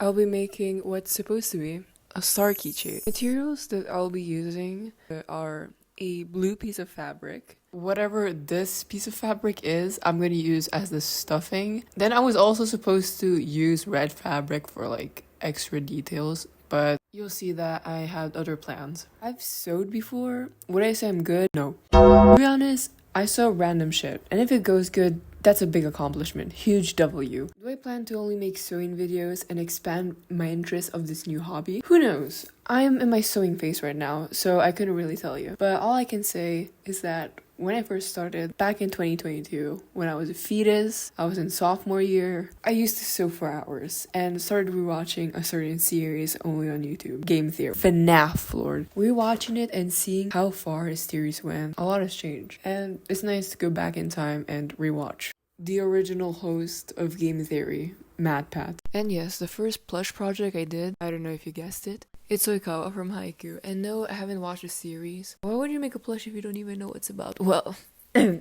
I'll be making what's supposed to be a star keychain. Materials that I'll be using are a blue piece of fabric. Whatever this piece of fabric is, I'm gonna use as the stuffing. Then I was also supposed to use red fabric for like extra details, but you'll see that I had other plans. I've sewed before. Would I say I'm good? No. To be honest, I sew random shit, and if it goes good, that's a big accomplishment. Huge W. Do I plan to only make sewing videos and expand my interest of this new hobby? Who knows? I'm in my sewing phase right now, so I couldn't really tell you. But all I can say is that when I first started, back in 2022, when I was a fetus, I was in sophomore year, I used to sew for hours and started rewatching a certain series only on YouTube, Game Theory. FNAF, Lord. Rewatching it and seeing how far his series went, a lot has changed. And it's nice to go back in time and rewatch. The original host of Game Theory, Mad Pat. And yes, the first plush project I did, I don't know if you guessed it, it's Oikawa from Haikyuu. And no, I haven't watched the series. Why would you make a plush if you don't even know what it's about? Well, me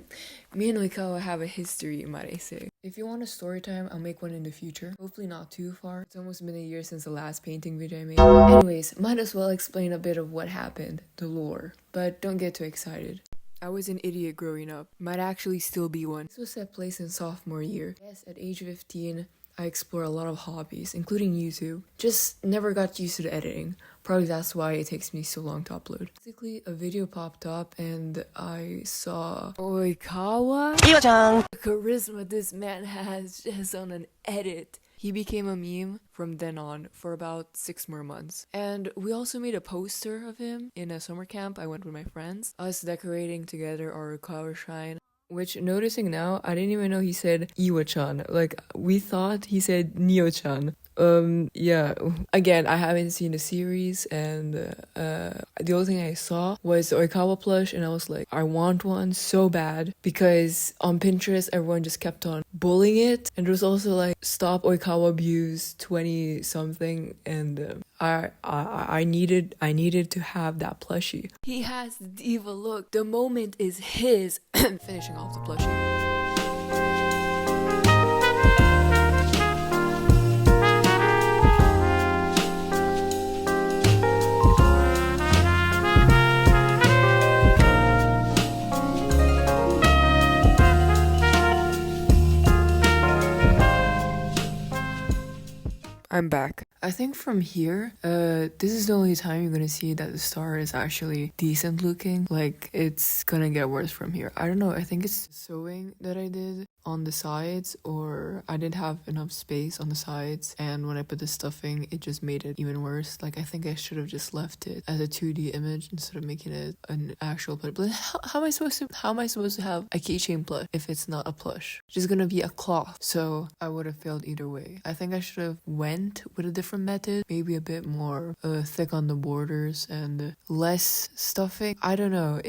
and Oikawa have a history, might I say. If you want a story time, I'll make one in the future. Hopefully not too far. It's almost been a year since the last painting video I made. Anyways, might as well explain a bit of what happened, the lore. But don't get too excited. I was an idiot growing up. Might actually still be one. This was set place in sophomore year. Yes, at age 15, I explore a lot of hobbies, including YouTube. Just never got used to the editing. Probably that's why it takes me so long to upload. Basically, a video popped up and I saw Oikawa? Iyo-chan! The charisma this man has just on an edit. He became a meme from then on for about 6 more months. And we also made a poster of him in a summer camp. I went with my friends. Us decorating together our Oikawa shrine. Which, noticing now, I didn't even know he said Iwa-chan. Like, we thought he said Neo-chan. Yeah. Again, I haven't seen the series, and the only thing I saw was the Oikawa plush, and I was like, I want one so bad, because on Pinterest, everyone just kept on bullying it, and there was also like, stop Oikawa abuse 20 something, and I needed to have that plushie. He has the diva look. The moment is his. Finishing off the plushie. I'm back. I think from here, this is the only time you're gonna see that the star is actually decent looking. Like, it's gonna get worse from here. I don't know, I think it's sewing that I did on the sides, or I didn't have enough space on the sides, and when I put the stuffing, it just made it even worse. Like, I think I should have just left it as a 2D image instead of making it an actual plush. But how am I supposed to have a keychain plush if it's not a plush? It's just gonna be a cloth. So I would have failed either way. I think I should have went with a different method, maybe a bit more thick on the borders and less stuffing. I don't know,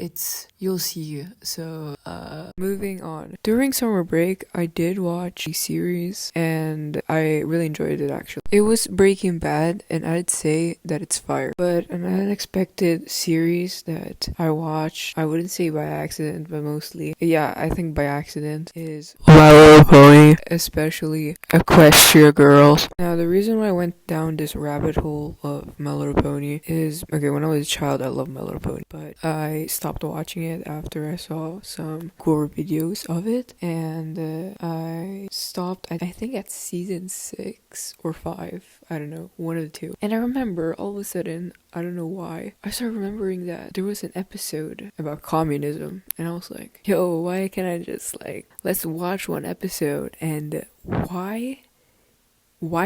you'll see. So moving on. During summer break, I did watch a series and I really enjoyed it actually. It was Breaking Bad, and I'd say that it's fire. But an unexpected series that I watched, I wouldn't say by accident, but mostly, yeah, I think by accident, is My Little Pony, especially Equestria Girls. Now, the reason why I went down this rabbit hole of My Little Pony is, okay, when I was a child, I loved My Little Pony, but I stopped watching it after I saw some gore videos of it, and I stopped, I think at season 6 or 5, I don't know, one of the two. And I remember all of a sudden, I don't know why, I started remembering that there was an episode about communism, and I was like, yo, why can't I just like, let's watch one episode? And why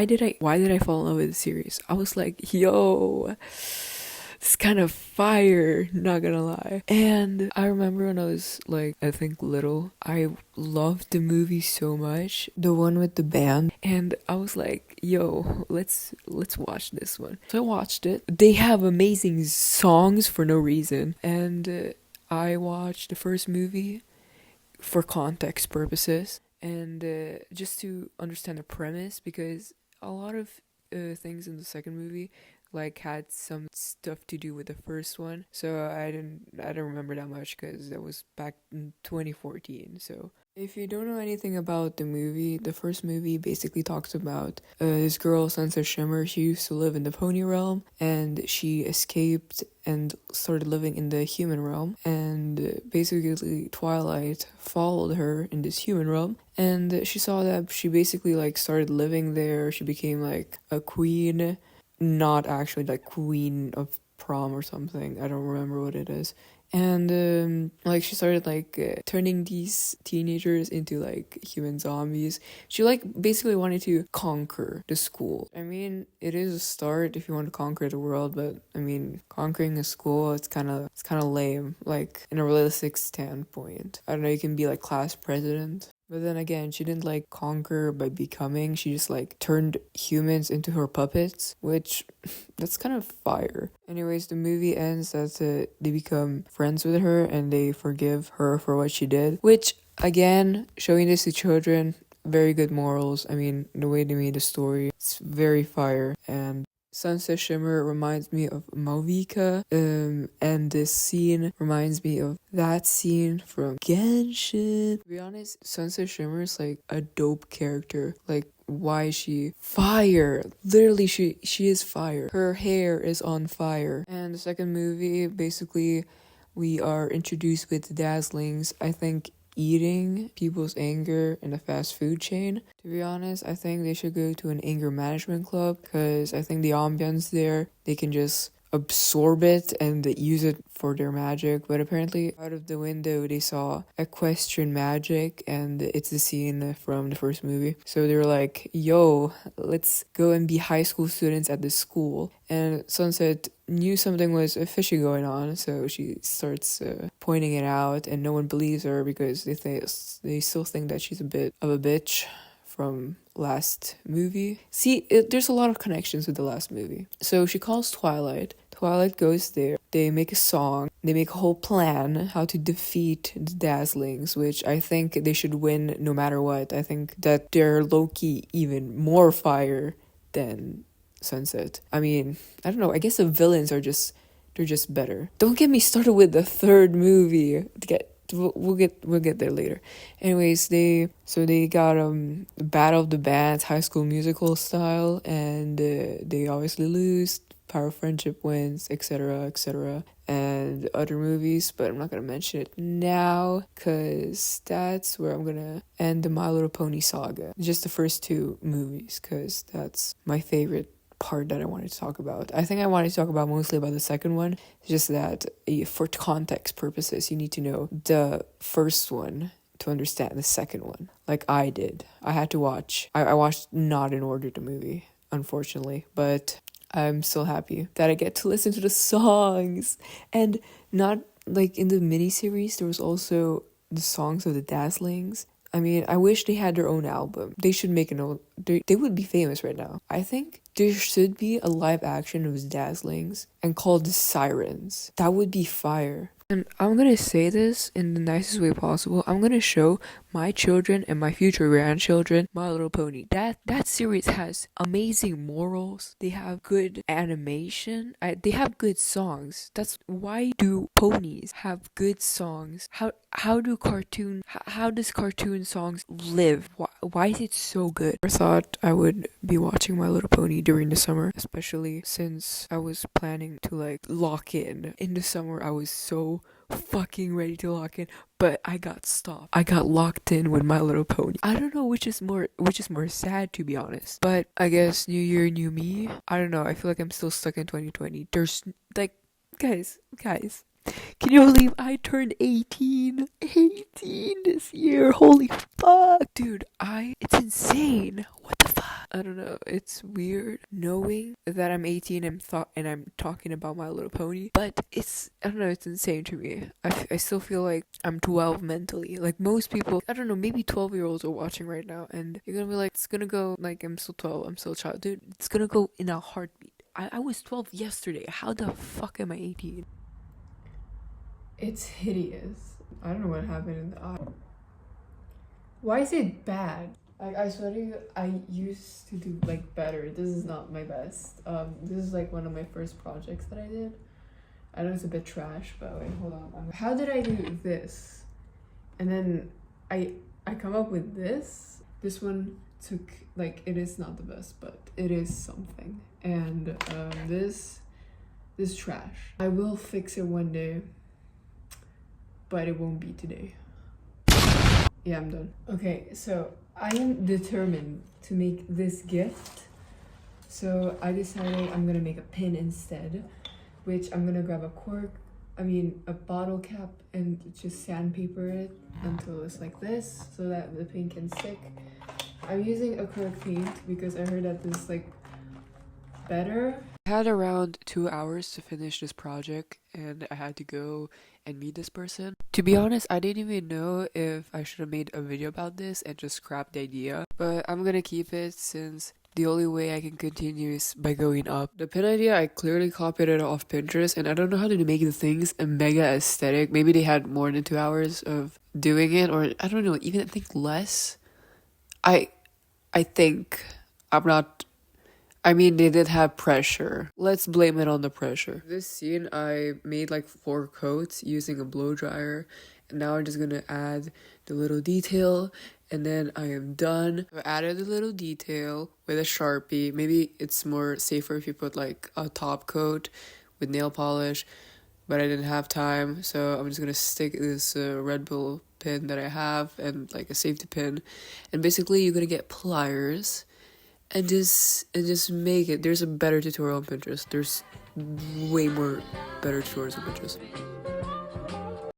did I fall in love with the series? I was like, yo, it's kind of fire, not gonna lie. And I remember when I was like, I think little, I loved the movie so much, the one with the band, and I was like, yo, let's watch this one. So I watched it. They have amazing songs for no reason, and I watched the first movie for context purposes, and just to understand the premise, because a lot of things in the second movie like had some stuff to do with the first one. So I don't remember that much because that was back in 2014. So if you don't know anything about the movie, the first movie basically talks about this girl, Sansa Shimmer. She used to live in the pony realm, and she escaped and started living in the human realm. And basically, Twilight followed her in this human realm, and she saw that she basically like started living there. She became like a queen, not actually like queen of prom or something. I don't remember what it is. And like she started like turning these teenagers into like human zombies. She like basically wanted to conquer the school. I mean, it is a start if you want to conquer the world, but I mean, conquering a school, it's kind of lame, like in a realistic standpoint. I don't know, you can be like class president. But then again, she didn't like conquer by becoming, she just like turned humans into her puppets, which that's kind of fire. Anyways, the movie ends that they become friends with her and they forgive her for what she did, which again, showing this to children, very good morals. I mean, the way they made the story, it's very fire. And Sunset Shimmer reminds me of Malvika, and this scene reminds me of that scene from Genshin. To be honest, Sunset Shimmer is like a dope character. Like, why is she fire? Literally, she is fire. Her hair is on fire. And the second movie, basically, we are introduced with the Dazzlings. I think eating people's anger in a fast food chain. To be honest, I think they should go to an anger management club because I think the ambience there, they can just absorb it and use it for their magic. But apparently out of the window they saw equestrian magic, and it's the scene from the first movie. So they're like, yo, let's go and be high school students at this school. And Sunset knew something was fishy going on, so she starts pointing it out, and no one believes her because they still think that she's a bit of a bitch from last movie. See, there's a lot of connections with the last movie. So she calls Twilight. Twilight goes there. They make a song. They make a whole plan how to defeat the Dazzlings, which I think they should win no matter what. I think that they're low-key even more fire than Sunset. I mean, I don't know. I guess the villains they're just better. Don't get me started with the third movie. We'll get there later. Anyways, they got Battle of the Bands, High School Musical style, and they obviously lose. Power of Friendship wins, etc., and other movies, but I'm not gonna mention it now because that's where I'm gonna end the My Little Pony saga. Just the first two movies, because that's my favorite part that I wanted to talk about. I think I wanted to talk about mostly about the second one. It's just that for context purposes, you need to know the first one to understand the second one. Like I did. I had to watch. I watched not in order the movie, unfortunately, but I'm still happy that I get to listen to the songs. And not like in the miniseries, there was also the songs of the Dazzlings. I mean, I wish they had their own album. They should make they would be famous right now. I think there should be a live action of Dazzlings and called the Sirens. That would be fire. And I'm gonna say this in the nicest way possible. I'm gonna show my children and my future grandchildren My Little Pony. That series has amazing morals. They have good animation. They have good songs. That's why do ponies have good songs? How does cartoon songs live? Why is it so good? I thought I would be watching My Little Pony during the summer, especially since I was planning to like lock in. In the summer, I was so fucking ready to lock in, but I got stopped. I got locked in with My Little Pony. I don't know which is more sad, to be honest. But I guess new year, new me. I don't know. I feel like I'm still stuck in 2020. There's like, guys, can you believe I turned 18? 18 this year. Holy fuck. Dude, it's insane. What the fuck? I don't know. It's weird knowing that I'm 18 and I'm talking about My Little Pony. But I don't know, it's insane to me. I still feel like I'm 12 mentally. Like most people, I don't know, maybe 12-year-olds are watching right now and you're gonna be like, it's gonna go like, I'm still 12, I'm still a child. Dude, it's gonna go in a heartbeat. I was 12 yesterday. How the fuck am I 18? It's hideous. I don't know what happened in the eye. Why is it bad? Like, I swear to you, I used to do like better. This is not my best. This is like one of my first projects that I did. I know it's a bit trash, but wait, hold on. How did I do this? And then I come up with this. This one took, like, it is not the best, but it is something. And this trash. I will fix it one day, but it won't be today. Yeah, I'm done. Okay, so I am determined to make this gift. So I decided I'm gonna make a pin instead, which I'm gonna grab a bottle cap, and just sandpaper it until it's like this so that the pin can stick. I'm using acrylic paint because I heard that this is like better. I had around 2 hours to finish this project, and I had to go and meet this person. To be honest, I didn't even know if I should have made a video about this and just scrapped the idea, but I'm gonna keep it since the only way I can continue is by going up. The pin idea, I clearly copied it off Pinterest, and I don't know how to make the things a mega aesthetic. Maybe they had more than 2 hours of doing it, or I don't know, even I think less. I think I'm not. I mean, they did have pressure. Let's blame it on the pressure. This scene, I made like 4 coats using a blow dryer. And now I'm just gonna add the little detail, and then I am done. I added a little detail with a Sharpie. Maybe it's more safer if you put like a top coat with nail polish, but I didn't have time. So I'm just gonna stick this Red Bull pin that I have and like a safety pin. And basically you're gonna get pliers and just make it. There's a better tutorial on Pinterest. There's way more better tutorials on Pinterest.